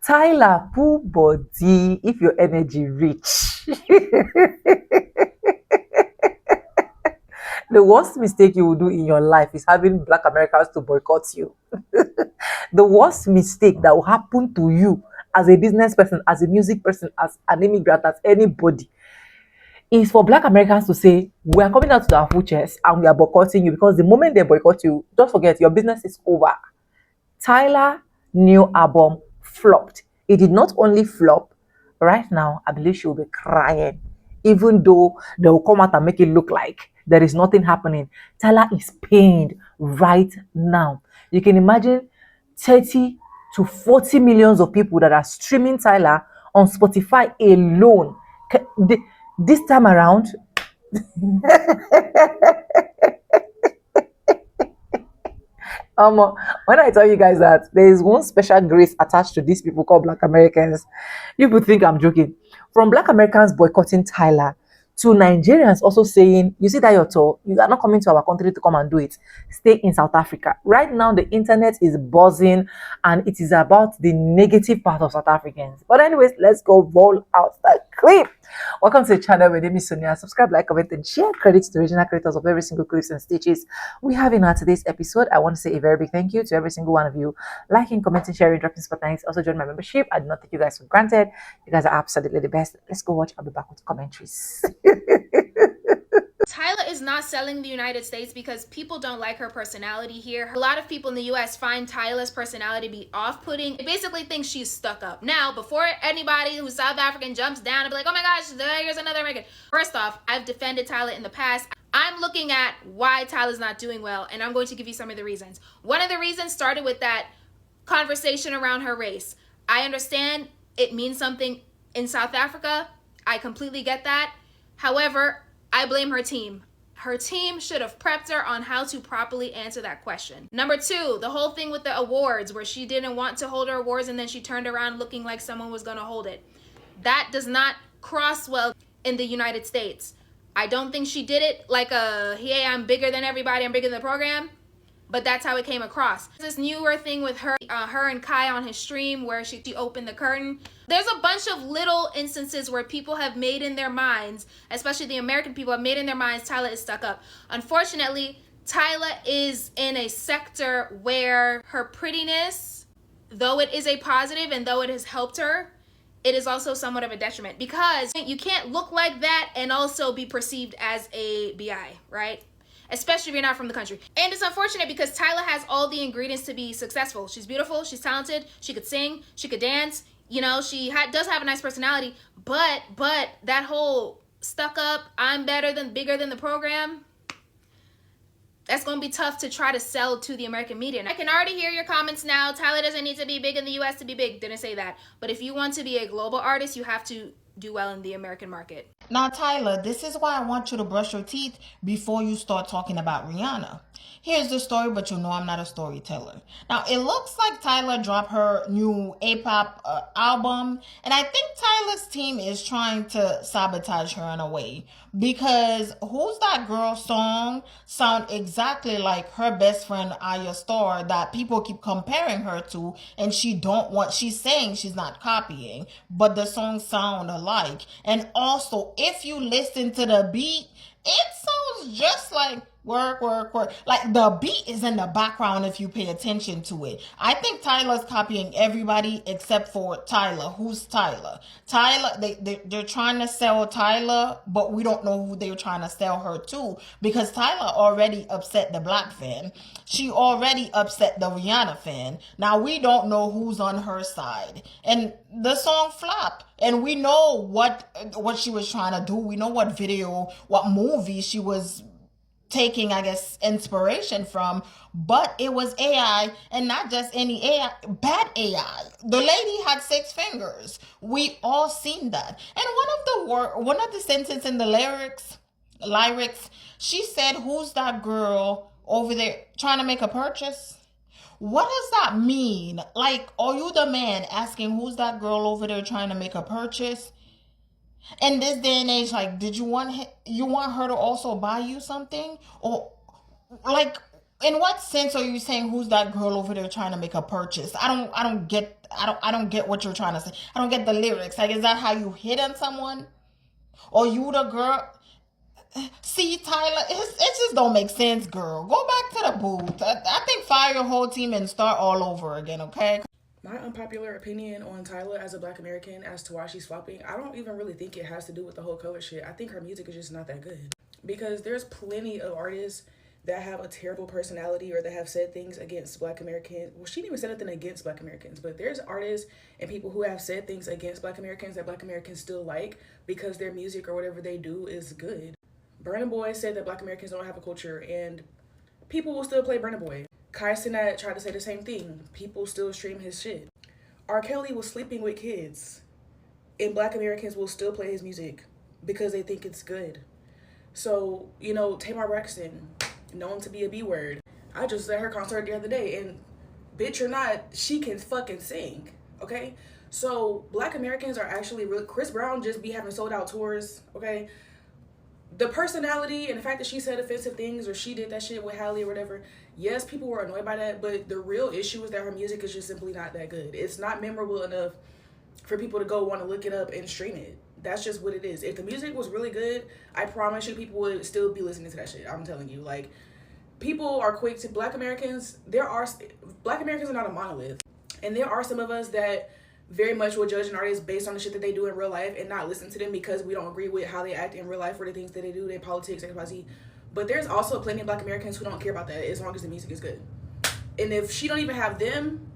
Tyla, pull body if your energy reach. The worst mistake you will do in your life is having Black Americans to boycott you. The worst mistake that will happen to you as a business person, as a music person, as an immigrant, as anybody, is for Black Americans to say, we are coming out to our full chest and we are boycotting you, because the moment they boycott you, don't forget, your business is over. Tyla new album flopped. It did not only flop, right now, I believe she will be crying, even though they will come out and make it look like there is nothing happening. Tyla is pained right now. You can imagine 30 to 40 millions of people that are streaming Tyla on Spotify alone. This time around, when I tell you guys that there is one special grace attached to these people called Black Americans, people think I'm joking. From Black Americans boycotting Tyler to Nigerians also saying, you see that your tour, you are not coming to our country to come and do it. Stay in South Africa. Right now, the internet is buzzing and it is about the negative part of South Africans. But anyways, let's go roll out that clip. Welcome to the channel. My name is Sonia. Subscribe, like, comment, and share. Credits to the original creators of every single clips and stitches we have in our today's episode. I want to say a very big thank you to every single one of you liking, commenting, sharing, dropping spot nights. Also join my membership. I do not take you guys for granted. You guys are absolutely the best. Let's go watch. I'll be back with commentaries. Tyla is not selling the United States because people don't like her personality here. A lot of people in the US find Tyla's personality to be off-putting. They basically think she's stuck up. Now, before anybody who's South African jumps down and be like, oh my gosh, here's another American. First off, I've defended Tyla in the past. I'm looking at why Tyla's not doing well, and I'm going to give you some of the reasons. One of the reasons started with that conversation around her race. I understand it means something in South Africa. I completely get that. However, I blame her team. Her team should have prepped her on how to properly answer that question. Number two, the whole thing with the awards where she didn't want to hold her awards and then she turned around looking like someone was gonna hold it. That does not cross well in the United States. I don't think she did it like hey, I'm bigger than everybody, I'm bigger than the program. But that's how it came across. This newer thing with her and Kai on his stream where she opened the curtain. There's a bunch of little instances where people have made in their minds, especially the American people have made in their minds, Tyla is stuck up. Unfortunately, Tyla is in a sector where her prettiness, though it is a positive and though it has helped her, it is also somewhat of a detriment because you can't look like that and also be perceived as a BI, right? Especially if you're not from the country. And it's unfortunate because Tyla has all the ingredients to be successful. She's beautiful, she's talented, she could sing, she could dance, you know, she does have a nice personality, but that whole stuck up, I'm bigger than the program, that's going to be tough to try to sell to the American media. And I can already hear your comments now. Tyla doesn't need to be big in the US to be big. Didn't say that. But if you want to be a global artist, you have to do well in the American market. Now, Tyla, this is why I want you to brush your teeth before you start talking about Rihanna. Here's the story, but you know I'm not a storyteller. Now, it looks like Tyla dropped her new A-pop album, and I think Tyla's team is trying to sabotage her in a way because Who's That Girl song sound exactly like her best friend Aya Starr that people keep comparing her to, and she's saying she's not copying, but the songs sound alike. And also, if you listen to the beat, it sounds just like work. Like the beat is in the background if you pay attention to it. I think Tyla's copying everybody except for Tyla. Who's Tyla? Tyla, they're trying to sell Tyla, but we don't know who they're trying to sell her to because Tyla already upset the black fan. She already upset the Rihanna fan. Now we don't know who's on her side. And the song flopped. And we know what she was trying to do. We know what movie she was taking, I guess, inspiration from, but it was AI, and not just any AI, bad AI. The lady had 6 fingers. We all seen that. And one of the sentences in the lyrics, she said, "Who's that girl over there trying to make a purchase?" What does that mean? Like, are you the man asking who's that girl over there trying to make a purchase? In this day and age, like, did you want her to also buy you something, or like, in what sense are you saying who's that girl over there trying to make a purchase? I don't get what you're trying to say. I don't get the lyrics. Like, is that how you hit on someone, or you the girl? See, Tyler, it just don't make sense, girl. Go back to the booth. I think fire your whole team and start all over again, okay? My unpopular opinion on Tyla as a black American as to why she's flopping, I don't even really think it has to do with the whole color shit. I think her music is just not that good. Because there's plenty of artists that have a terrible personality or that have said things against black Americans. Well, she didn't even say anything against black Americans, but there's artists and people who have said things against black Americans that black Americans still like because their music or whatever they do is good. Burna Boy said that black Americans don't have a culture, and people will still play Burna Boy. Kai Cenat tried to say the same thing. People still stream his shit. R. Kelly was sleeping with kids, and black Americans will still play his music because they think it's good. So, Tamar Braxton, known to be a B word. I just at her concert the other day, and bitch or not, she can fucking sing, okay? So, black Americans are actually really. Chris Brown just be having sold out tours, okay? The personality and the fact that she said offensive things or she did that shit with Halle or whatever, yes, people were annoyed by that, but the real issue is that her music is just simply not that good. It's not memorable enough for people to go want to look it up and stream it. That's just what it is. If the music was really good, I promise you people would still be listening to that shit. I'm telling you. Like, people are quick to black Americans. Black Americans are not a monolith. And there are some of us that very much will judge an artist based on the shit that they do in real life and not listen to them because we don't agree with how they act in real life or the things that they do, their politics, XYZ. But there's also plenty of black Americans who don't care about that as long as the music is good. And if she don't even have them,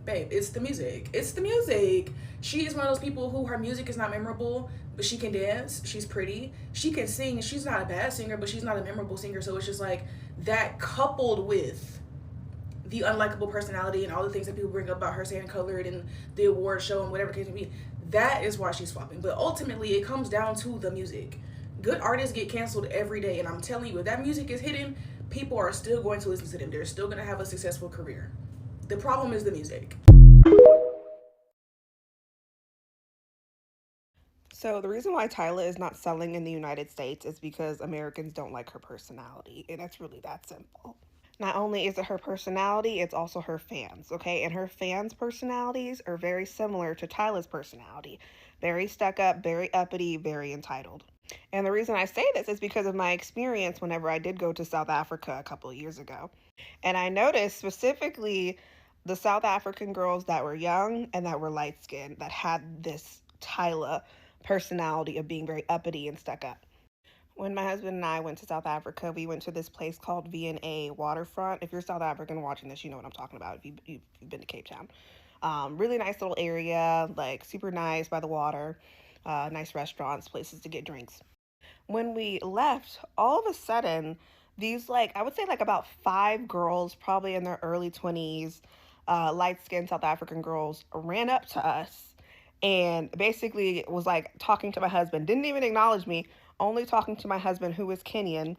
babe, it's the music. It's the music. She is one of those people who her music is not memorable, but she can dance. She's pretty. She can sing. She's not a bad singer, but she's not a memorable singer. So it's just like that coupled with the unlikable personality and all the things that people bring up about her saying colored and the award show and whatever case may be, that is why she's flopping. But ultimately, it comes down to the music. Good artists get canceled every day, and I'm telling you, if that music is hidden, people are still going to listen to them. They're still going to have a successful career. The problem is the music. So the reason why Tyla is not selling in the United States is because Americans don't like her personality, and it's really that simple. Not only is it her personality, it's also her fans, okay? And her fans' personalities are very similar to Tyla's personality. Very stuck up, very uppity, very entitled. And the reason I say this is because of my experience whenever I did go to South Africa a couple of years ago. And I noticed specifically the South African girls that were young and that were light skinned that had this Tyla personality of being very uppity and stuck up. When my husband and I went to South Africa, we went to this place called V&A Waterfront. If you're South African watching this, you know what I'm talking about if you've been to Cape Town. Really nice little area, like super nice by the water, nice restaurants, places to get drinks. When we left, all of a sudden, these I would say about 5 girls, probably in their early 20s, light-skinned South African girls, ran up to us and basically was talking to my husband, didn't even acknowledge me, only talking to my husband, who is Kenyan,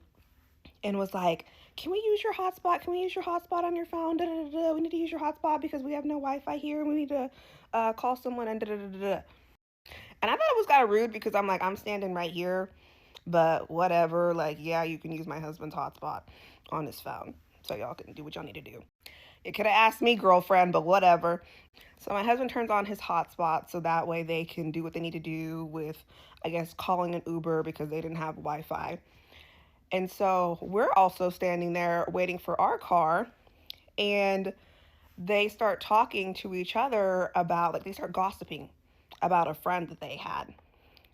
and was like, can we use your hotspot? Can we use your hotspot on your phone? Da, da, da, da. We need to use your hotspot because we have no Wi-Fi here. We need to call someone and da, da, da, da. And I thought it was kind of rude because I'm standing right here, but whatever. Yeah, you can use my husband's hotspot on his phone. So y'all can do what y'all need to do. You could have asked me, girlfriend, but whatever. So my husband turns on his hotspot so that way they can do what they need to do with, I guess, calling an Uber because they didn't have Wi-Fi. And so we're also standing there waiting for our car, and they start talking to each other about, they start gossiping about a friend that they had.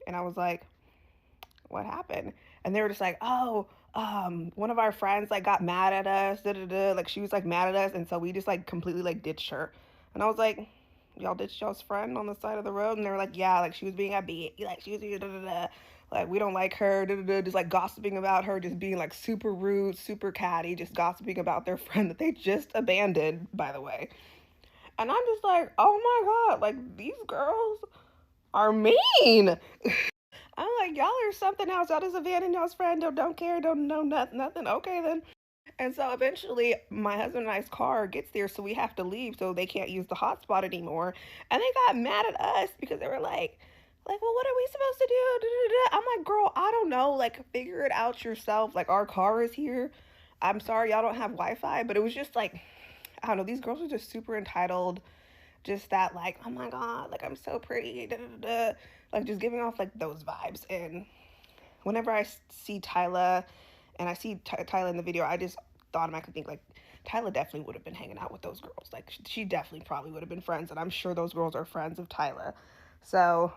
And I was like, what happened? And they were just like, oh, one of our friends got mad at us, da da da. She was mad at us, and so we just completely ditched her. And I was like, y'all ditched y'all's friend on the side of the road? And they were like, yeah, she was being a bitch, she was being da da da. We don't like her, da da da. Just gossiping about her, just being super rude, super catty, just gossiping about their friend that they just abandoned, by the way. And I'm just like, oh my god, these girls are mean. I'm like, y'all are something else. Y'all just abandon y'all's friend, don't care, don't know nothing. Okay, then. And so eventually, my husband and I's car gets there, so we have to leave, so they can't use the hotspot anymore. And they got mad at us because they were like, Like, well, what are we supposed to do? Da, da, da. I'm like, girl, I don't know. Like, figure it out yourself. Like, our car is here. I'm sorry y'all don't have Wi-Fi, but it was just like, I don't know. These girls are just super entitled. Just that, like, oh my God, like, I'm so pretty. Da, da, da. Like, just giving off, like, those vibes. And whenever I see Tyla and I see Tyla in the video, I just automatically think, like, Tyla definitely would have been hanging out with those girls. Like, she definitely probably would have been friends. And I'm sure those girls are friends of Tyla. So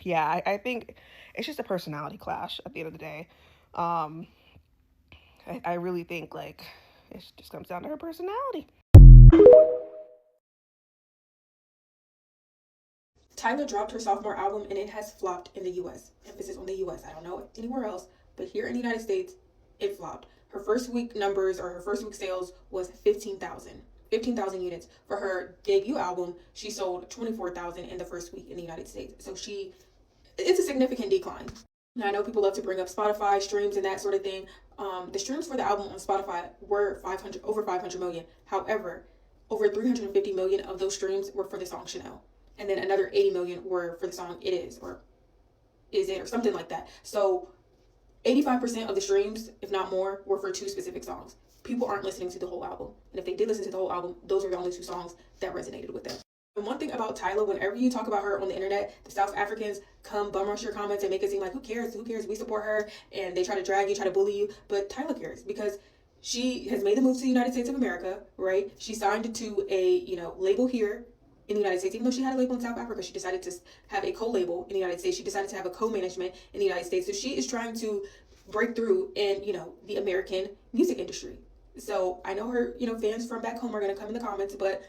yeah, I think it's just a personality clash at the end of the day. I really think, like, it just comes down to her personality. Tyla dropped her sophomore album and it has flopped in the US. Emphasis on the US. I don't know anywhere else, but here in the United States, it flopped. Her first week numbers, or her first week sales, was 15,000 units. For her debut album, she sold 24,000 in the first week in the United States. So it's a significant decline. Now, I know people love to bring up Spotify streams and that sort of thing. The streams for the album on Spotify were over 500 million. However, over 350 million of those streams were for the song Chanel. And then another 80 million were for the song It Is, or Is It, or something like that. So 85% of the streams, if not more, were for two specific songs. People aren't listening to the whole album. And if they did listen to the whole album, those are the only two songs that resonated with them. And one thing about Tyla, whenever you talk about her on the internet, the South Africans come bum rush your comments and make it seem like, who cares, we support her, and they try to drag you, try to bully you. But Tyla cares, because she has made the move to the United States of America, right? She signed to a label here in the United States. Even though she had a label in South Africa, she decided to have a co-label in the United States. She decided to have a co-management in the United States. So she is trying to break through in, the American music industry. So I know her, fans from back home are going to come in the comments, but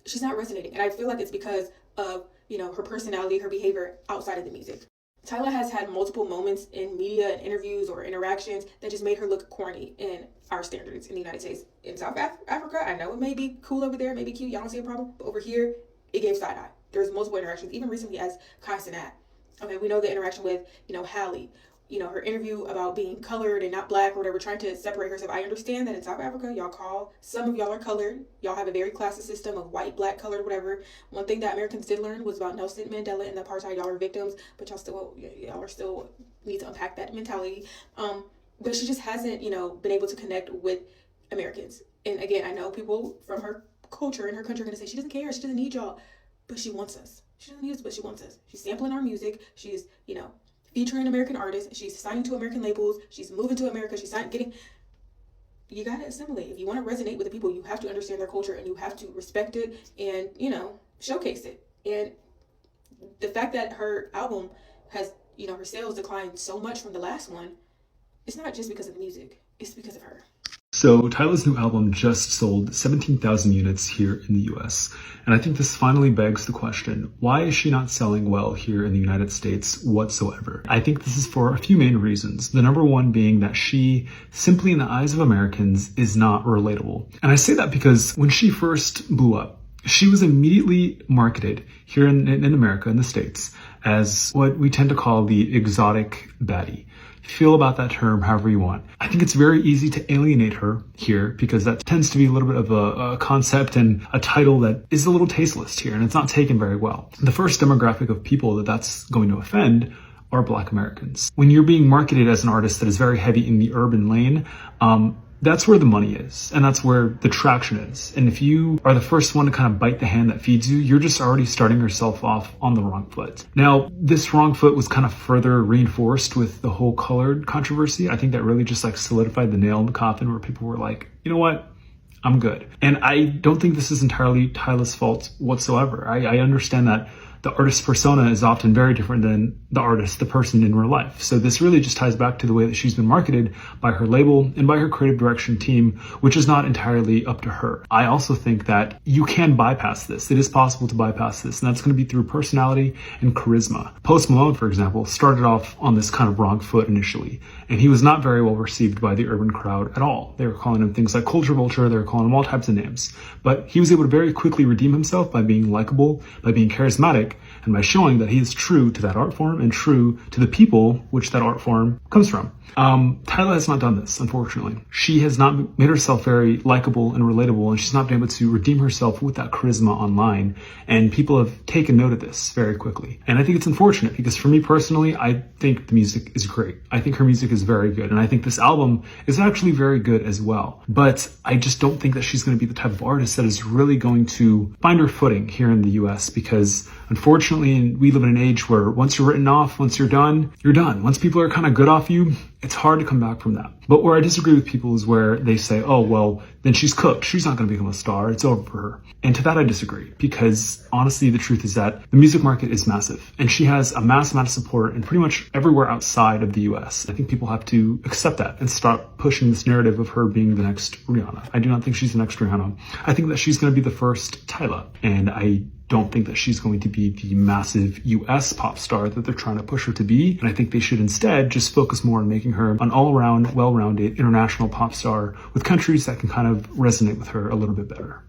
she's not resonating. And I feel like it's because of, her personality, her behavior outside of the music. Tyla has had multiple moments in media and interviews or interactions that just made her look corny in our standards in the United States. In South Africa, I know it may be cool over there, maybe cute, y'all don't see a problem, but over here, it gave side eye. There's multiple interactions, even recently as Kai Cenat. Okay, we know the interaction with, Halle. Her interview about being colored and not black or whatever, trying to separate herself. I understand that in South Africa, some of y'all are colored. Y'all have a very classist system of white, black, colored, whatever. One thing that Americans did learn was about Nelson Mandela and the apartheid. Y'all are victims, but y'all are still need to unpack that mentality. But she just hasn't, been able to connect with Americans. And again, I know people from her culture in her country are going to say she doesn't care, she doesn't need y'all, but she wants us. She doesn't need us, but she wants us. She's sampling our music. She's, featuring American artists. She's signing to American labels. She's moving to America. You got to assimilate. If you want to resonate with the people, you have to understand their culture and you have to respect it and, showcase it. And the fact that her album has, her sales declined so much from the last one, it's not just because of the music. It's because of her. So Tyla's new album just sold 17,000 units here in the US. And I think this finally begs the question, why is she not selling well here in the United States whatsoever? I think this is for a few main reasons. The number one being that she, simply in the eyes of Americans, is not relatable. And I say that because when she first blew up, she was immediately marketed here in America, in the States, as what we tend to call the exotic baddie. Feel about that term however you want. I think it's very easy to alienate her here because that tends to be a little bit of a concept and a title that is a little tasteless here, and it's not taken very well. The first demographic of people that's going to offend are Black Americans. When you're being marketed as an artist that is very heavy in the urban lane, that's where the money is, and that's where the traction is. And if you are the first one to kind of bite the hand that feeds you, you're just already starting yourself off on the wrong foot. Now, this wrong foot was kind of further reinforced with the whole colored controversy. I think that really just solidified the nail in the coffin where people were like, you know what? I'm good. And I don't think this is entirely Tyla's fault whatsoever. I understand that the artist's persona is often very different than the person in real life. So this really just ties back to the way that she's been marketed by her label and by her creative direction team, which is not entirely up to her. I also think that you can bypass this. It is possible to bypass this, and that's going to be through personality and charisma. Post Malone, for example, started off on this kind of wrong foot initially, And he was not very well received by the urban crowd at all. They were calling him things like culture vulture, they were calling him all types of names. But he was able to very quickly redeem himself by being likable, by being charismatic, and by showing that he is true to that art form and true to the people which that art form comes from. Tyla has not done this, unfortunately. She has not made herself very likable and relatable, and she's not been able to redeem herself with that charisma online. And people have taken note of this very quickly. And I think it's unfortunate because for me personally, I think the music is great. I think her music is very good. And I think this album is actually very good as well. But I just don't think that she's going to be the type of artist that is really going to find her footing here in the US, because unfortunately, we live in an age where once you're written off, once you're done, you're done. Once people are kind of good off you, it's hard to come back from that. But where I disagree with people is where they say, oh, well, then she's cooked. She's not going to become a star. It's over for her. And to that, I disagree, because honestly, the truth is that the music market is massive and she has a massive amount of support in pretty much everywhere outside of the US. I think people have to accept that and stop pushing this narrative of her being the next Rihanna. I do not think she's the next Rihanna. I think that she's going to be the first Tyla. And I don't think that she's going to be the massive US pop star that they're trying to push her to be. And I think they should instead just focus more on making her an all-around, well-rounded international pop star with countries that can kind of resonate with her a little bit better.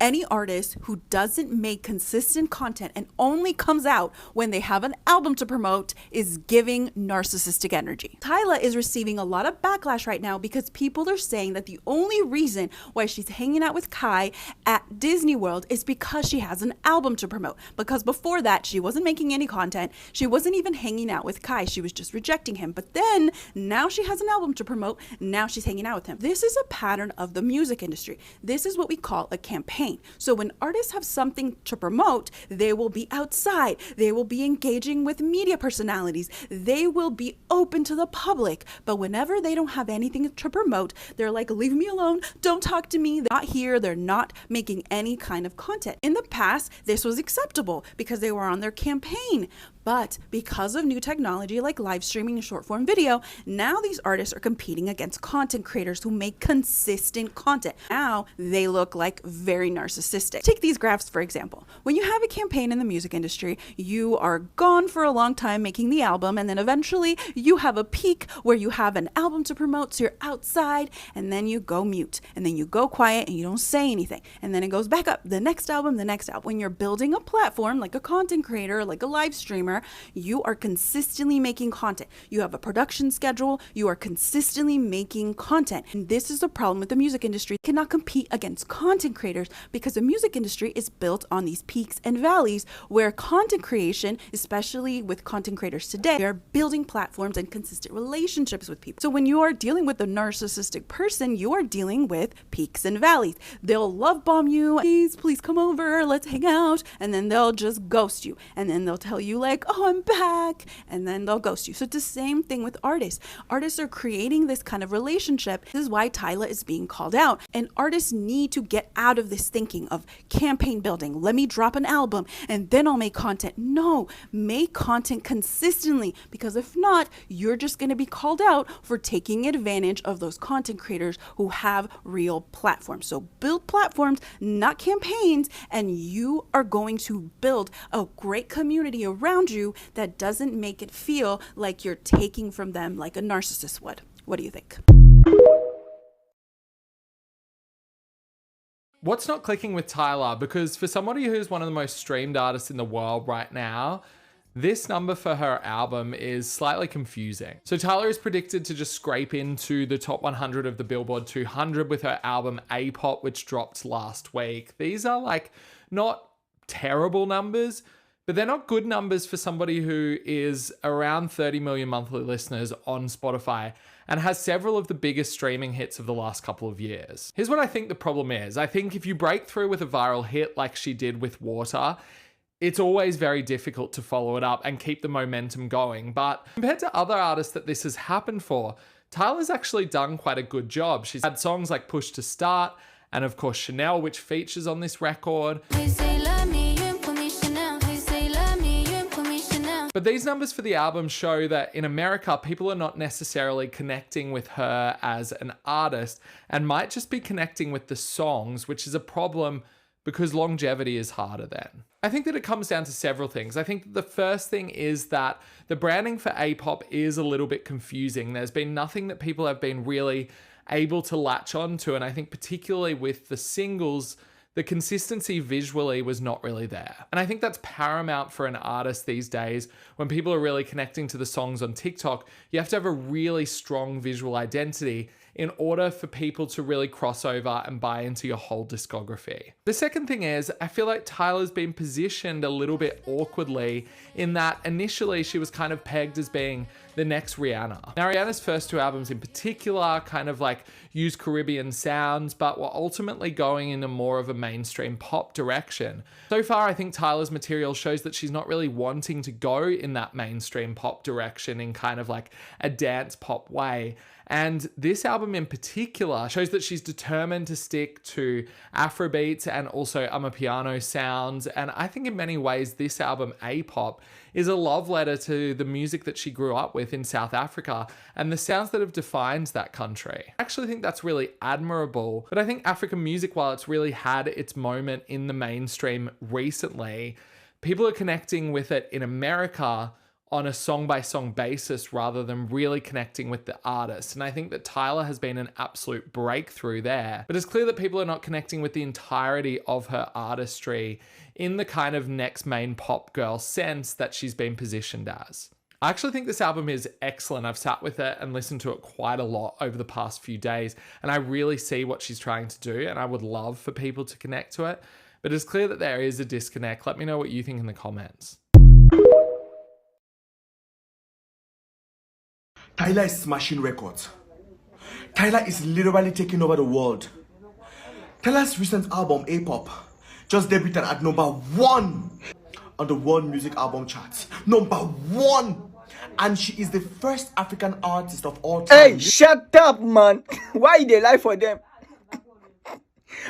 Any artist who doesn't make consistent content and only comes out when they have an album to promote is giving narcissistic energy. Tyla is receiving a lot of backlash right now because people are saying that the only reason why she's hanging out with Kai at Disney World is because she has an album to promote. Because before that, she wasn't making any content. She wasn't even hanging out with Kai. She was just rejecting him. But then now she has an album to promote. Now she's hanging out with him. This is a pattern of the music industry. This is what we call a campaign. So when artists have something to promote, they will be outside. They will be engaging with media personalities. They will be open to the public. But whenever they don't have anything to promote, they're like, leave me alone. Don't talk to me. They're not here. They're not making any kind of content. In the past, this was acceptable because they were on their campaign. But because of new technology like live streaming and short form video, now these artists are competing against content creators who make consistent content. Now they look like very narcissistic. Take these graphs, for example. When you have a campaign in the music industry, you are gone for a long time making the album, and then eventually you have a peak where you have an album to promote, so you're outside, and then you go mute, and then you go quiet and you don't say anything, and then it goes back up, the next album, the next album. When you're building a platform like a content creator, like a live streamer, you are consistently making content. You have a production schedule. You are consistently making content. And this is the problem with the music industry. You cannot compete against content creators because the music industry is built on these peaks and valleys where content creation, especially with content creators today, they're building platforms and consistent relationships with people. So when you are dealing with a narcissistic person, you are dealing with peaks and valleys. They'll love bomb you. Please come over. Let's hang out. And then they'll just ghost you. And then they'll tell you like, oh, I'm back, and then they'll ghost you. So it's the same thing with artists. Artists are creating this kind of relationship. This is why Tyla is being called out. And artists need to get out of this thinking of campaign building. Let me drop an album and then I'll make content. No, make content consistently, because if not, you're just going to be called out for taking advantage of those content creators who have real platforms. So build platforms, not campaigns, and you are going to build a great community around you that doesn't make it feel like you're taking from them like a narcissist would. What do you think? What's not clicking with Tyla? Because for somebody who's one of the most streamed artists in the world right now, this number for her album is slightly confusing. So Tyla is predicted to just scrape into the top 100 of the Billboard 200 with her album A-Pop, which dropped last week. These are like not terrible numbers, but they're not good numbers for somebody who is around 30 million monthly listeners on Spotify and has several of the biggest streaming hits of the last couple of years. Here's what I think the problem is. I think if you break through with a viral hit like she did with Water, it's always very difficult to follow it up and keep the momentum going. But compared to other artists that this has happened for, Tyla's actually done quite a good job. She's had songs like Push to Start and of course Chanel, which features on this record. But these numbers for the album show that in America, people are not necessarily connecting with her as an artist and might just be connecting with the songs, which is a problem because longevity is harder then. I think that it comes down to several things. I think that the first thing is that the branding for A-pop is a little bit confusing. There's been nothing that people have been really able to latch onto, and I think particularly with the singles, the consistency visually was not really there. And I think that's paramount for an artist these days. When people are really connecting to the songs on TikTok, you have to have a really strong visual identity in order for people to really cross over and buy into your whole discography. The second thing is, I feel like Tyla's been positioned a little bit awkwardly in that initially she was kind of pegged as being the next Rihanna. Now, Rihanna's first two albums in particular kind of like use Caribbean sounds, but were ultimately going in a more of a mainstream pop direction. So far, I think Tyla's material shows that she's not really wanting to go in that mainstream pop direction in kind of like a dance pop way. And this album in particular shows that she's determined to stick to Afrobeats and also Amapiano sounds. And I think in many ways, this album, A-Pop, is a love letter to the music that she grew up with in South Africa and the sounds that have defined that country. I actually think that's really admirable. But I think African music, while it's really had its moment in the mainstream recently, people are connecting with it in America on a song-by-song basis rather than really connecting with the artist. And I think that Tyla has been an absolute breakthrough there. But it's clear that people are not connecting with the entirety of her artistry in the kind of next main pop girl sense that she's been positioned as. I actually think this album is excellent. I've sat with it and listened to it quite a lot over the past few days, and I really see what she's trying to do, and I would love for people to connect to it. But it's clear that there is a disconnect. Let me know what you think in the comments. Tyla is smashing records. Tyla is literally taking over the world. Tyla's recent album, A-Pop, just debuted at #1 on the World Music Album Charts. #1! And she is the first African artist of all time. Hey, shut up, man. Why they lie for them?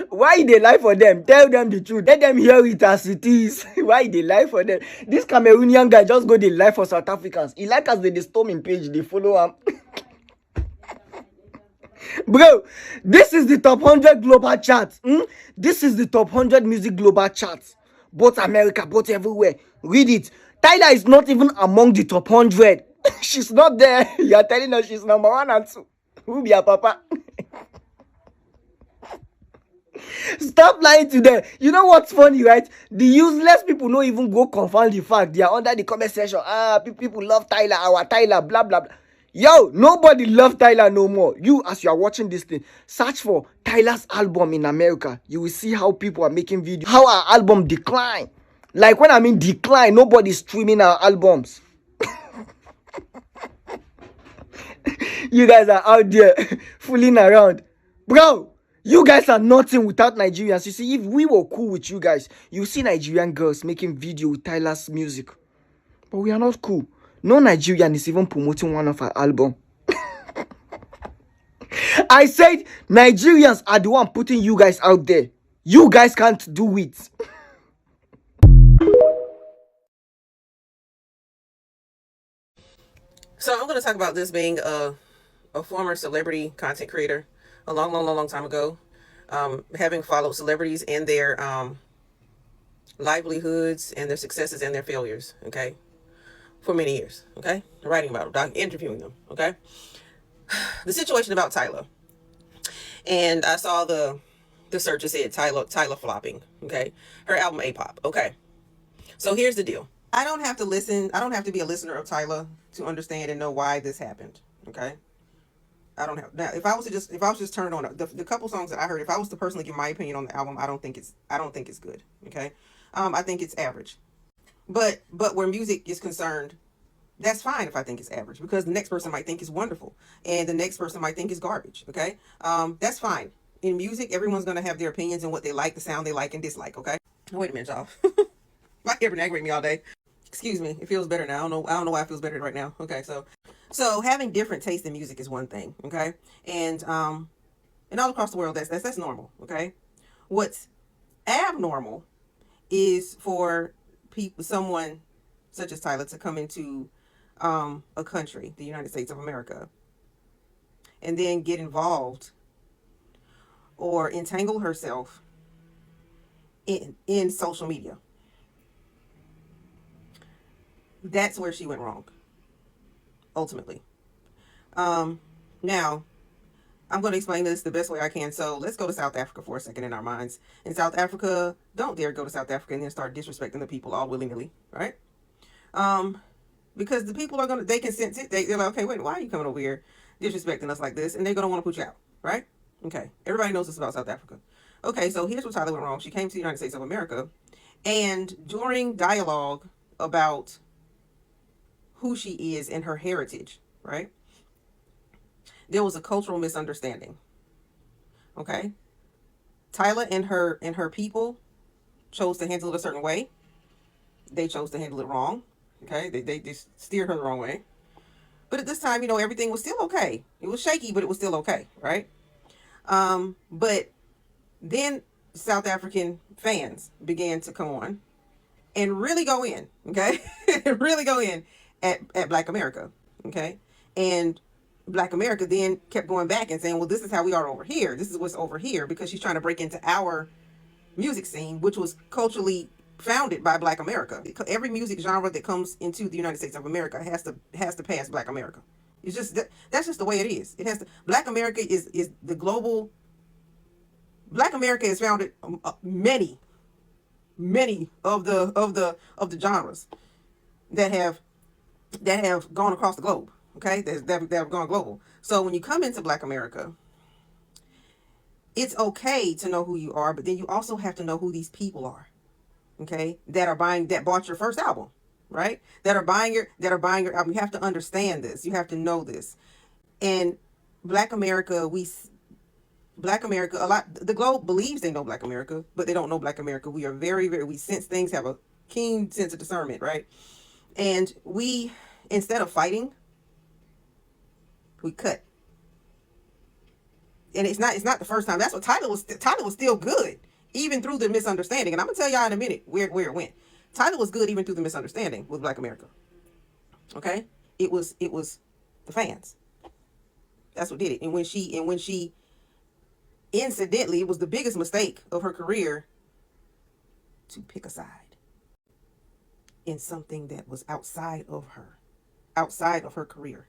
Why they lie for them? Tell them the truth. Let them hear it as it is. Why they lie for them? This Cameroonian guy just go the lie for South Africans. He like us they storm him page, they follow him. Bro, this is the top 100 global charts. This is the top 100 music global charts. Both America, both everywhere. Read it. Tyla is not even among the top 100. She's not there. You are telling us she's number 1 and 2. Who be her papa? Stop lying to them. You know what's funny, right? The useless people don't even go confirm the fact. They are under the comment section. People love Tyla, our Tyla, blah, blah, blah. Yo, nobody love Tyla no more. You, as you are watching this thing, search for Tyla's album in America. You will see how people are making videos. How our album decline. Like when I mean decline, nobody's streaming our albums. You guys are out there fooling around. Bro, you guys are nothing without Nigerians. You see, if we were cool with you guys, you see Nigerian girls making video with Tyla's music. But we are not cool. No Nigerian is even promoting one of our album. I said Nigerians are the one putting you guys out there. You guys can't do it. So I'm going to talk about this being a former celebrity content creator a long time ago. Having followed celebrities and their livelihoods and their successes and their failures, okay, for many years, okay, writing about them, interviewing them, okay. The situation about Tyla, and I saw the search that said Tyla flopping, okay, her album A-Pop, okay. So here's the deal. I don't have to be a listener of Tyla to understand and know why this happened, okay. I don't have now. If I was just turn it on, the couple songs that I heard, if I was to personally give my opinion on the album, I don't think it's good. Okay, I think it's average. But where music is concerned, that's fine if I think it's average, because the next person might think it's wonderful, and the next person might think it's garbage. Okay, that's fine. In music, everyone's gonna have their opinions and what they like, the sound they like and dislike. Okay. Wait a minute, y'all. My hair been aggravating me all day. Excuse me. It feels better now. I don't know why it feels better right now. Okay, so having different taste in music is one thing, okay? And all across the world, that's normal, okay? What's abnormal is for someone such as Tyla to come into a country, the United States of America, and then get involved or entangle herself in social media. That's where she went wrong, ultimately. Now, I'm going to explain this the best way I can. So let's go to South Africa for a second in our minds. In South Africa, don't dare go to South Africa and then start disrespecting the people all willy-nilly, right? Because the people are they can sense it. They're like, okay, wait, why are you coming over here disrespecting us like this? And they're going to want to put you out, right? Okay, everybody knows this about South Africa. Okay, so here's where Tyla went wrong. She came to the United States of America, and during dialogue about who she is and her heritage, right, there was a cultural misunderstanding. Okay, Tyla and her people chose to handle it a certain way. They chose to handle it wrong. Okay, they just steered her the wrong way. But at this time, everything was still okay. It was shaky, but it was still okay, right? But then South African fans began to come on and really go in, okay? Really go in at Black America, okay? And Black America then kept going back and saying, well, this is how we are over here. This is what's over here, because she's trying to break into our music scene, which was culturally founded by Black America. Every music genre that comes into the United States of America has to pass Black America. It's just that's just the way it is. It has to. Black America is the global. Black America has founded many of the genres that have gone across the globe. Okay, that have gone global. So when you come into Black America, it's okay to know who you are, but then you also have to know who these people are. Okay, that bought your first album, right? That are buying your album. You have to understand this. You have to know this. And Black America, the globe believes they know Black America, but they don't know Black America. We are very, very, we sense things, have a keen sense of discernment, right? And we, instead of fighting, we cut. And it's not the first time. That's what Tyla was still good, even through the misunderstanding. And I'm gonna tell y'all in a minute where it went. Tyla was good even through the misunderstanding with Black America. Okay? It was the fans. That's what did it. And when she incidentally, it was the biggest mistake of her career to pick a side in something that was outside of her career.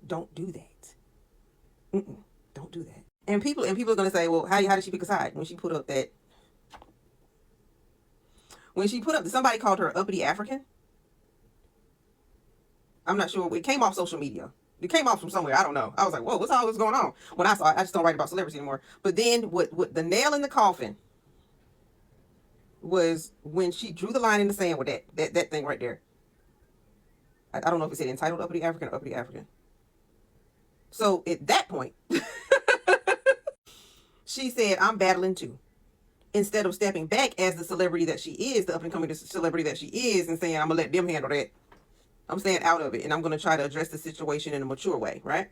Don't do that. Don't do that. And people are gonna say, well, how did she pick a side when she put up that? When she put up, somebody called her uppity African. I'm not sure. It came off social media. It came off from somewhere. I don't know. I was like, whoa, what's all this going on? When I saw it, I just don't write about celebrities anymore. But then what the nail in the coffin was when she drew the line in the sand with that thing right there. I don't know if it said entitled uppity African or uppity African. So at that point, she said, I'm battling too. Instead of stepping back as the celebrity that she is, the up and coming celebrity that she is, and saying, I'm going to let them handle that. I'm staying out of it, and I'm going to try to address the situation in a mature way, right?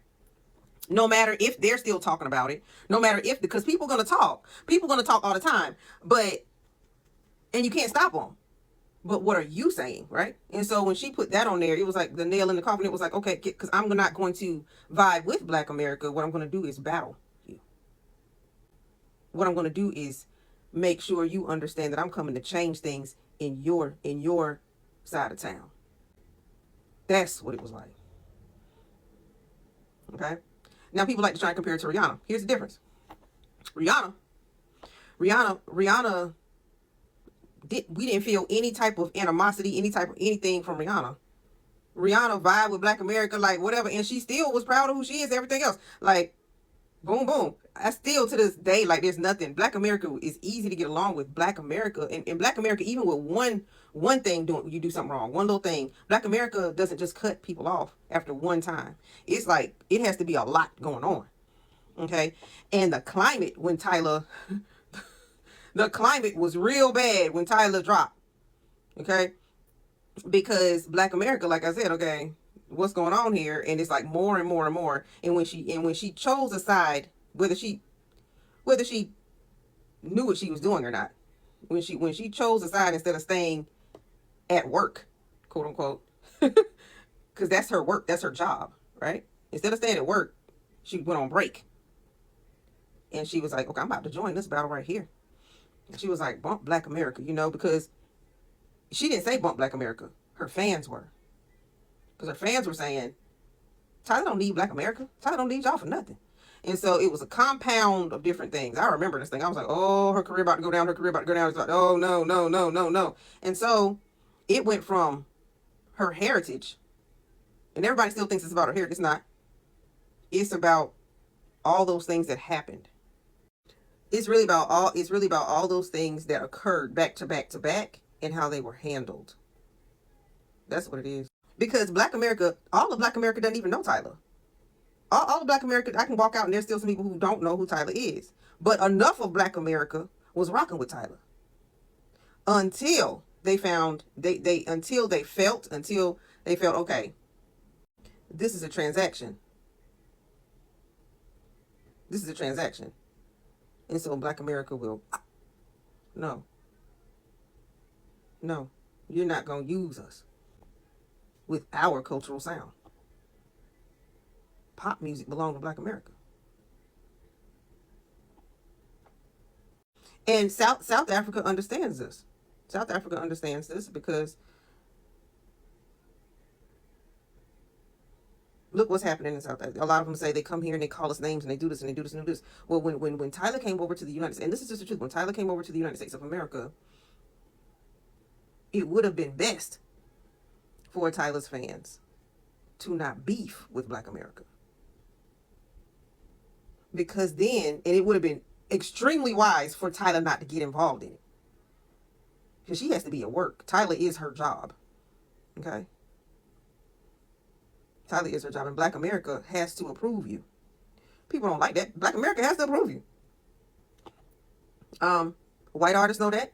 No matter if they're still talking about it, no matter if, because people are going to talk. People are going to talk all the time, and you can't stop them. But what are you saying, right? And so when she put that on there, it was like the nail in the coffin. It was like, okay, because I'm not going to vibe with Black America. What I'm going to do is battle you. What I'm going to do is make sure you understand that I'm coming to change things in your side of town. That's what it was like. Okay? Now people like to try and compare it to Rihanna. Here's the difference. Rihanna, we didn't feel any type of animosity, any type of anything from Rihanna. Rihanna vibed with Black America, like whatever, and she still was proud of who she is, everything else. Like, boom, boom. I still, to this day, like, there's nothing. Black America is easy to get along with. Black America, and Black America, even with one thing you do something wrong, one little thing, Black America doesn't just cut people off after one time. It's like, it has to be a lot going on. Okay? And the climate when Tyla, the climate was real bad when Tyla dropped. Okay? Because Black America, like I said, okay, what's going on here? And it's like more and more and more. And when she chose a side, whether she knew what she was doing or not, when she chose a side instead of staying at work, quote unquote, because that's her work, that's her job, right? Instead of staying at work, she went on break, and she was like, okay, I'm about to join this battle right here. She was like, bump Black America, you know, because she didn't say bump Black America. Her fans were. Because her fans were saying, Tyla don't need Black America. Tyla don't need y'all for nothing. And so it was a compound of different things. I remember this thing. I was like, oh, her career about to go down. Her career about to go down. It's like, oh, no, no, no, no, no. And so it went from her heritage, and everybody still thinks it's about her heritage. It's not. It's about all those things that happened. It's really about all those things that occurred back to back to back and how they were handled. That's what it is. Because Black America, all of Black America doesn't even know Tyla. All of Black America, I can walk out and there's still some people who don't know who Tyla is. But enough of Black America was rocking with Tyla. Until they found, until they felt, okay, this is a transaction. This is a transaction. And so Black America will, no, you're not going to use us with our cultural sound. Pop music belongs to Black America. And South Africa understands this. South Africa understands this because look what's happening in South Africa. A lot of them say they come here and they call us names and they do this and they do this and do this. Well, when Tyla came over to the United States, and this is just the truth, when Tyla came over to the United States of America, it would have been best for Tyla's fans to not beef with Black America. Because then, and it would have been extremely wise for Tyla not to get involved in it. Because she has to be at work. Tyla is her job. Okay? Tyla is her job. And Black America has to approve you. People don't like that. Black America has to approve you. White artists know that.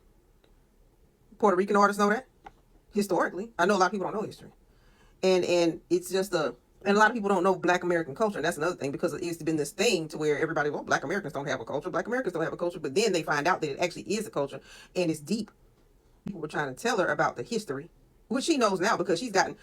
Puerto Rican artists know that. Historically. I know a lot of people don't know history. And it's just and a lot of people don't know Black American culture. And that's another thing, because it's been this thing to where everybody, well, Black Americans don't have a culture. Black Americans don't have a culture. But then they find out that it actually is a culture and it's deep. People were trying to tell her about the history, which she knows now because she's gotten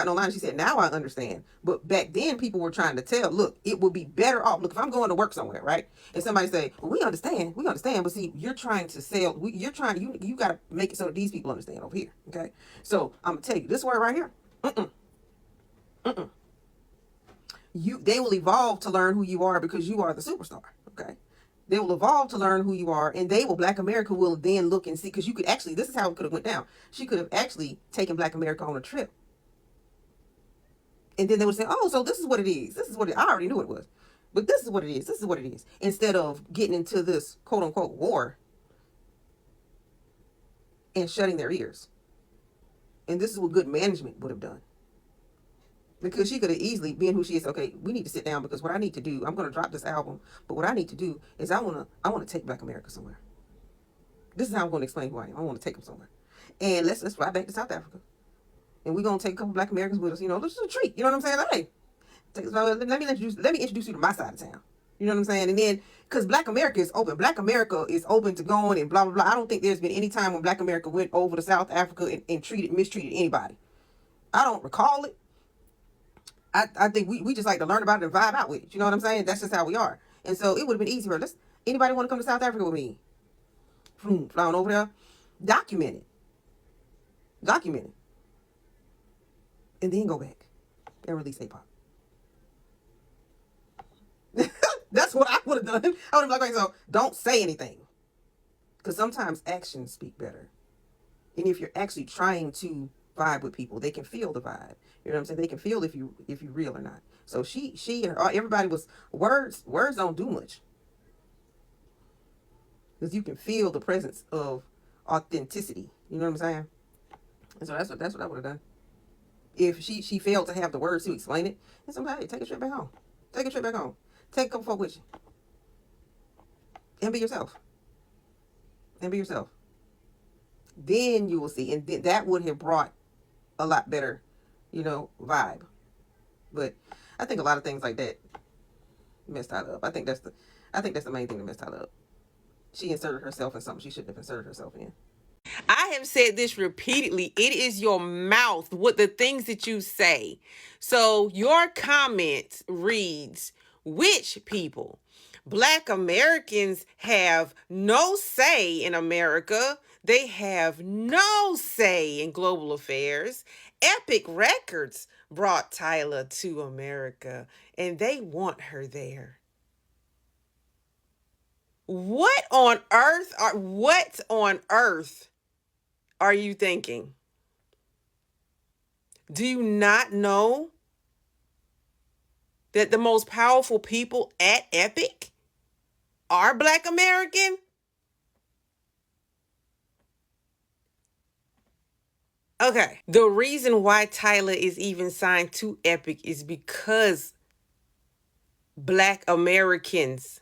online. She said, now I understand. But back then people were trying to tell, look, it would be better off. Look, if I'm going to work somewhere, right? And somebody say, well, we understand. But see, you're trying to sell, you got to make it so that these people understand over here. Okay. So I'm going to tell you this word right here. They will evolve to learn who you are because you are the superstar. Okay. They will evolve to learn who you are, and Black America will then look and see, because you could actually, this is how it could have went down. She could have actually taken Black America on a trip. And then they would say, oh, so this is what it is. I already knew what it was. But this is what it is. Instead of getting into this quote unquote war and shutting their ears. And this is what good management would have done. Because she could have easily been who she is. Okay, we need to sit down, because what I need to do, I'm going to drop this album, but what I need to do is I want to take Black America somewhere. This is how I'm going to explain who I am. I want to take them somewhere. And let's fly back to South Africa. And we're going to take a couple Black Americans with us. You know, this is a treat. You know what I'm saying? Like, hey, let me introduce you to my side of town. You know what I'm saying? And then, because Black America is open. Black America is open to going and blah, blah, blah. I don't think there's been any time when Black America went over to South Africa and mistreated anybody. I don't recall it. I think we just like to learn about it and vibe out with it. You know what I'm saying? That's just how we are. And so it would have been easier. Anybody want to come to South Africa with me? Flying over there. Document it. And then go back and release A-pop. That's what I would have done. I would have been like, okay, so don't say anything. Because sometimes actions speak better. And if you're actually trying to vibe with people, they can feel the vibe. You know what I'm saying? They can feel if you're real or not. So she and everybody was, words don't do much. Because you can feel the presence of authenticity. You know what I'm saying? And so that's what I would have done. If she failed to have the words to explain it, then somebody take a trip back home. Take a couple folk with you. And be yourself. Then you will see. And that would have brought a lot better, vibe. But I think a lot of things like that messed Tyla up. I think that's the main thing that messed Tyla up. She inserted herself in something she shouldn't have inserted herself in. I have said this repeatedly. It is your mouth with the things that you say. So your comment reads, Which people? Black Americans have no say in America. They have no say in global affairs. Epic Records brought Tyla to America, and they want her there. What on earth are you thinking? Do you not know that the most powerful people at Epic are Black American? Okay. The reason why Tyla is even signed to Epic is because Black Americans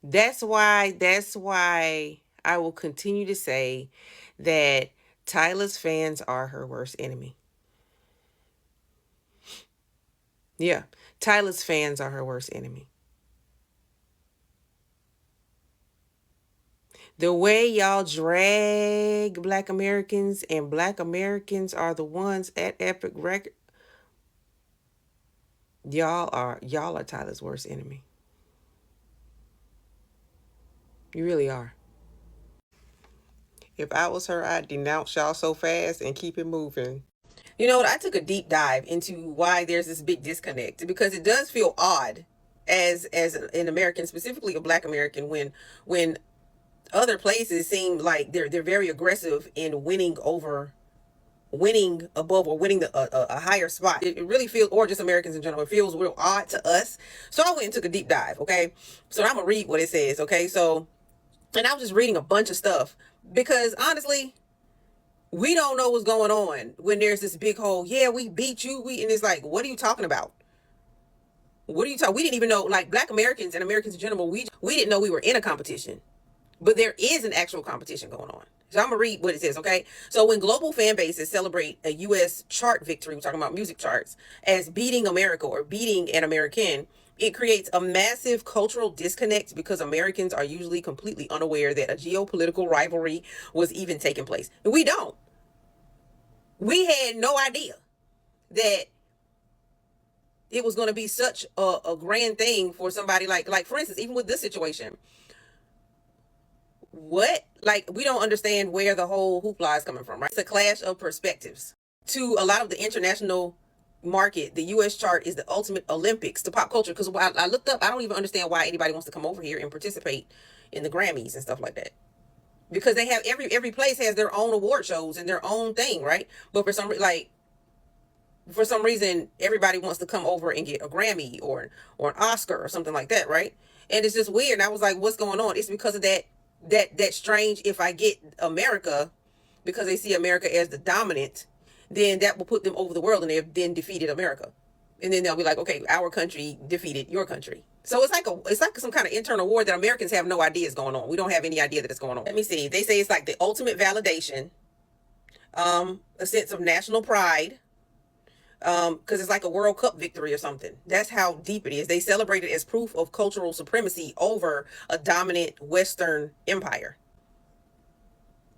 that's why I will continue to say that Tyla's fans are her worst enemy. Yeah, Tyla's fans are her worst enemy. The way y'all drag Black Americans, and Black Americans are the ones at Epic Record. Y'all are Tyla's worst enemy. You really are. If I was her, I'd denounce y'all so fast and keep it moving. You know what? I took a deep dive into why there's this big disconnect, because it does feel odd as an American, specifically a Black American, when other places seem like they're very aggressive in winning above, or winning a higher spot. It really feels, or just Americans in general, it feels real odd to us. So I went and took a deep dive. Okay, so I'm gonna read what it says. Okay, so, and I was just reading a bunch of stuff, because honestly, we don't know what's going on when there's this big whole, yeah, we beat you, and it's like, what are you talking about? What are you talking? We didn't even know, like, Black Americans and Americans in general, we didn't know we were in a competition, but there is an actual competition going on. So I'm gonna read what it says, okay? So when global fan bases celebrate a U.S. chart victory, we're talking about music charts, as beating America or beating an American, it creates a massive cultural disconnect, because Americans are usually completely unaware that a geopolitical rivalry was even taking place. And we don't. We had no idea that it was going to be such a grand thing for somebody like, for instance, even with this situation. We don't understand where the whole hoopla is coming from, right? It's a clash of perspectives. To a lot of the international market, the U.S. chart is the ultimate Olympics to pop culture. Because while I looked up, I don't even understand why anybody wants to come over here and participate in the Grammys and stuff like that. Because they have every place has their own award shows and their own thing, right? But for some reason, everybody wants to come over and get a Grammy or an Oscar or something like that, right? And it's just weird. And I was like, what's going on? It's because of that strange, if I get America, because they see America as the dominant, then that will put them over the world, and they've then defeated America. And then they'll be like, okay, our country defeated your country. So it's like some kind of internal war that Americans have no idea is going on. We don't have any idea that it's going on. Let me see. They say it's like the ultimate validation, a sense of national pride, because it's like a World Cup victory or something. That's how deep it is. They celebrate it as proof of cultural supremacy over a dominant Western empire.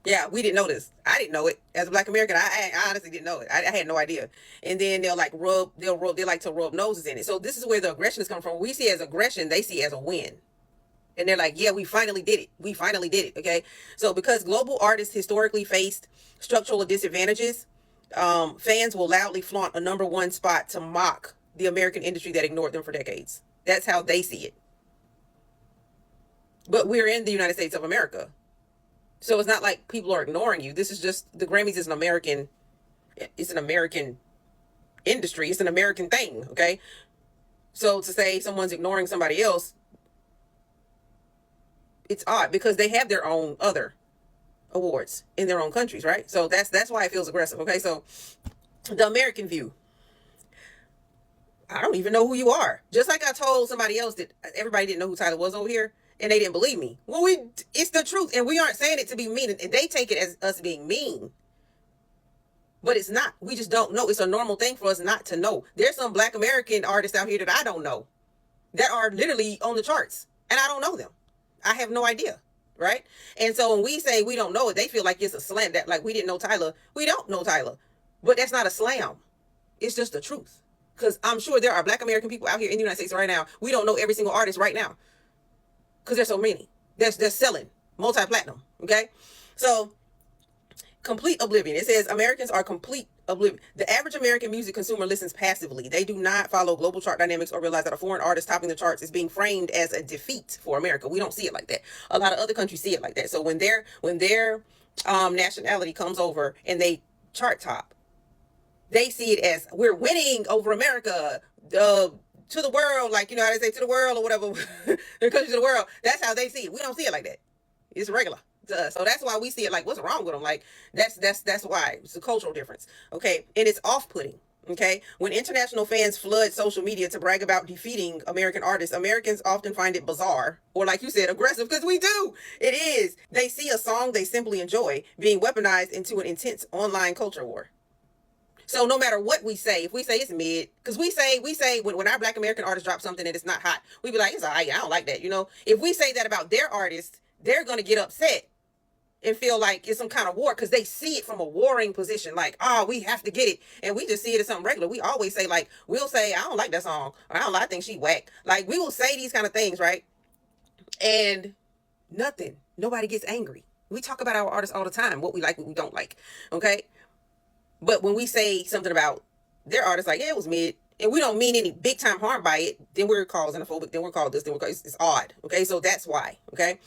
Yeah, we didn't know this. I didn't know it as a Black American. I honestly didn't know it. I had no idea. And then they like to rub noses in it. So this is where the aggression is coming from. We see it as aggression, they see it as a win. And they're like, yeah, we finally did it. We finally did it. Okay. So because global artists historically faced structural disadvantages, fans will loudly flaunt a #1 spot to mock the American industry that ignored them for decades. That's how they see it. But we're in the United States of America. So it's not like people are ignoring you. This is just, the Grammys is an American industry. It's an American thing. Okay. So to say someone's ignoring somebody else, it's odd, because they have their own other awards in their own countries, right? So that's why it feels aggressive. Okay. So the American view, I don't even know who you are. Just like I told somebody else that everybody didn't know who Tyla was over here, and they didn't believe me. Well, it's the truth, and we aren't saying it to be mean, and they take it as us being mean. But it's not. We just don't know. It's a normal thing for us not to know. There's some Black American artists out here that I don't know that are literally on the charts, and I don't know them. I have no idea. right? And so when we say we don't know it, they feel like it's a slam, that like we didn't know Tyla. We don't know Tyla, but that's not a slam. It's just the truth. Because I'm sure there are Black American people out here in the United States right now. We don't know every single artist right now because there's so many. They're selling multi-platinum. Okay, so complete oblivion. It says Americans are complete oblivion. The average American music consumer listens passively. They do not follow global chart dynamics or realize that a foreign artist topping the charts is being framed as a defeat for America. We don't see it like that. A lot of other countries see it like that. So when their nationality comes over and they chart top, they see it as we're winning over America, to the world, like, you know how they say to the world or whatever, the countries of the world. That's how they see it. We don't see it like that. It's regular to us. So that's why we see it like, what's wrong with them? Like, that's why. It's a cultural difference. Okay. And it's off-putting. Okay. When international fans flood social media to brag about defeating American artists, Americans often find it bizarre, or like you said, aggressive, because we do. It is. They see a song they simply enjoy being weaponized into an intense online culture war. So no matter what we say, if we say it's mid, because we say when our Black American artists drop something and it's not hot, we be like, it's all right, I don't like that. You know, if we say that about their artists, they're going to get upset and feel like it's some kind of war because they see it from a warring position. Like, oh, we have to get it. And we just see it as something regular. We always say, like, we'll say, I don't like that song. Or I think she whack. Like, we will say these kind of things, right? And nobody gets angry. We talk about our artists all the time, what we like, what we don't like. Okay. But when we say something about their artists, like, yeah, it was mid, and we don't mean any big time harm by it, then we're called xenophobic, then we're called this, then we're called, it's odd. Okay, so that's why. Okay,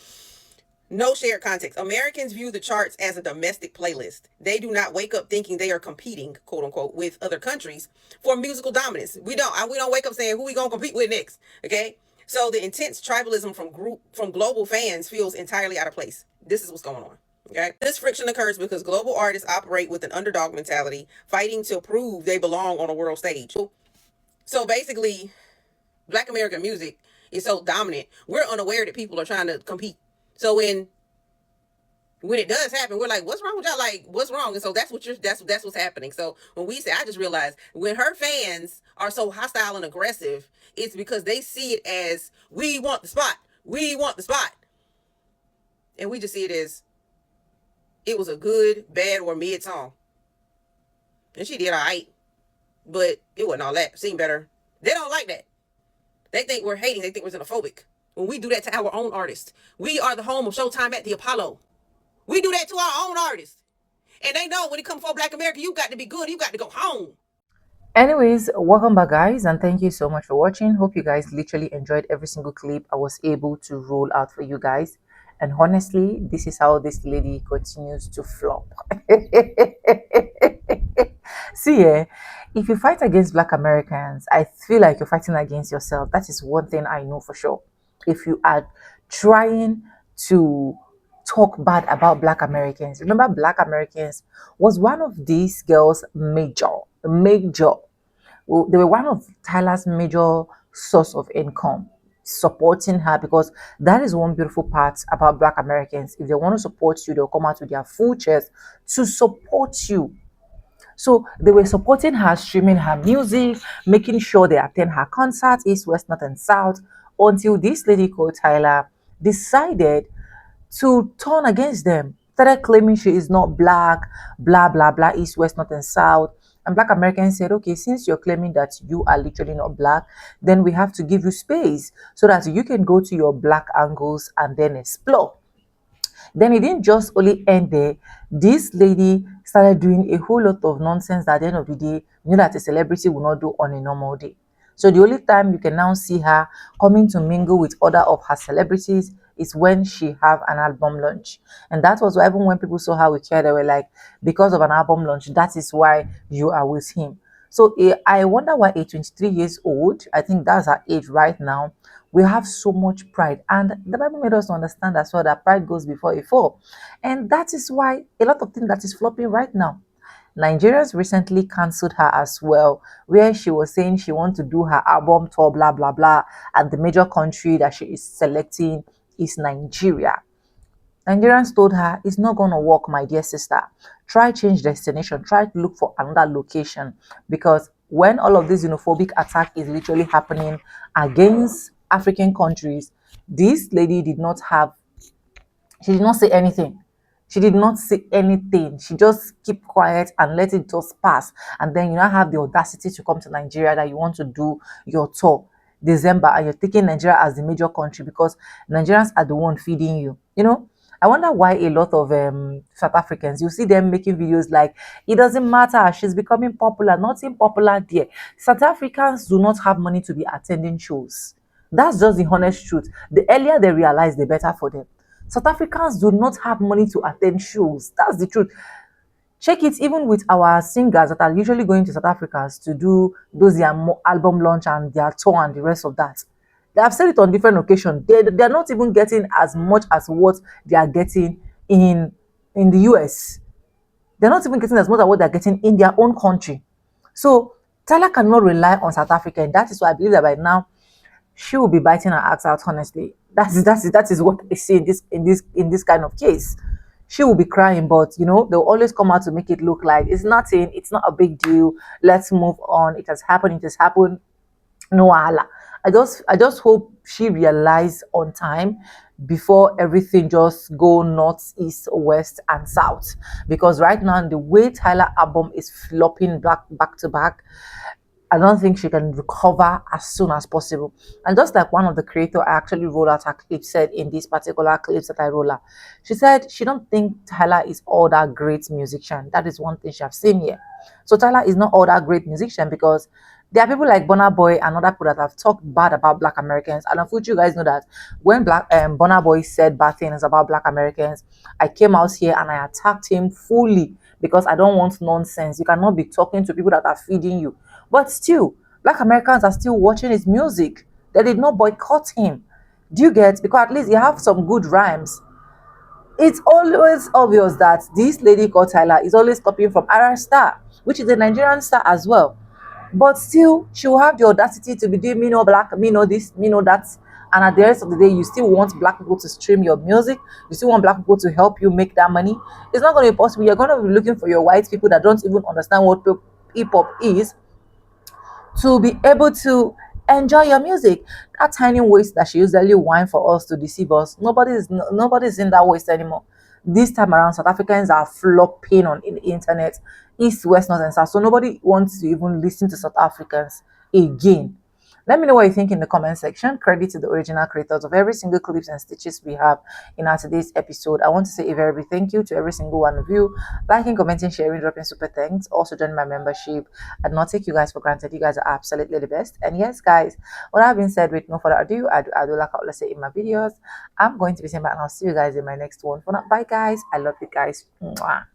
no shared context. Americans view the charts as a domestic playlist. They do not wake up thinking they are competing, quote unquote, with other countries for musical dominance. We don't wake up saying who we gonna compete with next. Okay, so the intense tribalism from global fans feels entirely out of place. This is what's going on. Okay. This friction occurs because global artists operate with an underdog mentality, fighting to prove they belong on a world stage. So basically, Black American music is so dominant, we're unaware that people are trying to compete. So when it does happen, we're like, what's wrong with y'all? Like, what's wrong? And so that's what's happening. So when we say, I just realized when her fans are so hostile and aggressive, it's because they see it as, we want the spot. We want the spot. And we just see it as, it was a good, bad, or mid song. And she did all right. But it wasn't all that. Seemed better. They don't like that. They think we're hating. They think we're xenophobic. When we do that to our own artists. We are the home of Showtime at the Apollo. We do that to our own artists. And they know when it comes for Black America, you got to be good. You got to go home. Anyways, welcome back, guys, and thank you so much for watching. Hope you guys literally enjoyed every single clip I was able to roll out for you guys. And honestly, this is how this lady continues to flop. See, if you fight against Black Americans, I feel like you're fighting against yourself. That is one thing I know for sure. If you are trying to talk bad about Black Americans, remember Black Americans was one of these girls' major. Well, they were one of Tyla's major source of income, supporting her, because that is one beautiful part about Black Americans. If they want to support you, they'll come out with their full chest to support you. So they were supporting her, streaming her music, making sure they attend her concerts, east, west, north, and south, until this lady called Tyla decided to turn against them, started claiming she is not Black, blah, blah, blah, east, west, north, and south. And Black Americans said, okay, since you're claiming that you are literally not Black, then we have to give you space so that you can go to your Black angles and then explore. Then it didn't just only end there. This lady started doing a whole lot of nonsense that at the end of the day, you know, that a celebrity will not do on a normal day. So the only time you can now see her coming to mingle with other of her celebrities is when she have an album launch. And that was why even when people saw her with Kia, they were like, because of an album launch, that is why you are with him. So I wonder why a 23 years old, I think that's her age right now, we have so much pride. And the Bible made us understand as well that pride goes before a fall. And that is why a lot of things that is flopping right now. Nigerians recently cancelled her as well, where she was saying she wants to do her album tour, blah, blah, blah. And the major country that she is selecting is Nigeria. Nigerians told her, it's not going to work, my dear sister. Try change destination. Try to look for another location. Because when all of this xenophobic attack is literally happening against African countries, this lady did not have She did not say anything. She did not say anything. She just keep quiet and let it just pass. And then you now have the audacity to come to Nigeria that you want to do your tour December, and you're taking Nigeria as the major country because Nigerians are the one feeding you. You know, I wonder why a lot of South Africans, you see them making videos like, it doesn't matter, she's becoming popular. Nothing popular there. South Africans do not have money to be attending shows. That's just the honest truth. The earlier they realize, the better for them. South Africans do not have money to attend shows. That's the truth. Check it even with our singers that are usually going to South Africa to do those their album launch and their tour and the rest of that. They have said it on different occasions. They're not even getting as much as what they are getting in the US. They're not even getting as much as what they're getting in their own country. So Tyla cannot rely on South Africa, and that is why I believe that by now she will be biting her axe out. Honestly, that is what I see in this kind of case. She will be crying, but they'll always come out to make it look like it's nothing. It's not a big deal. Let's move on. It has happened. It has happened. No Allah. I just hope she realized on time before everything just go north, east, west, and south. Because right now, the way Tyler album is flopping back to back, I don't think she can recover as soon as possible. And just like one of the creators I actually rolled out her clip said in these particular clips that I roll out, she said she don't think Tyla is all that great musician. That is one thing she have seen here. So Tyla is not all that great musician because there are people like Burna Boy and other people that have talked bad about Black Americans. And unfortunately, you guys know that when Burna Boy said bad things about Black Americans, I came out here and I attacked him fully because I don't want nonsense. You cannot be talking to people that are feeding you. But still, Black Americans are still watching his music. They did not boycott him. Do you get? Because at least he have some good rhymes. It's always obvious that this lady called Tyla is always copying from RR Star, which is a Nigerian star as well. But still, she will have the audacity to be doing me no black, me no this, me no that. And at the rest of the day, you still want Black people to stream your music. You still want Black people to help you make that money. It's not going to be possible. You're going to be looking for your white people that don't even understand what hip hop is to be able to enjoy your music. That tiny waist that she usually whine for us to deceive us, nobody's in that waist anymore. This time around, South Africans are flopping on in the internet, east, west, north, and south. So nobody wants to even listen to South Africans again. Let me know what you think in the comment section. Credit to the original creators of every single clips and stitches we have in our today's episode. I want to say a very big thank you to every single one of you. Liking, commenting, sharing, dropping super thanks. Also join my membership. I do not take you guys for granted. You guys are absolutely the best. And yes, guys, what I've been said with no further ado, I do like I always say in my videos. I'm going to be saying bye and I'll see you guys in my next one. For now, bye guys. I love you guys. Mwah.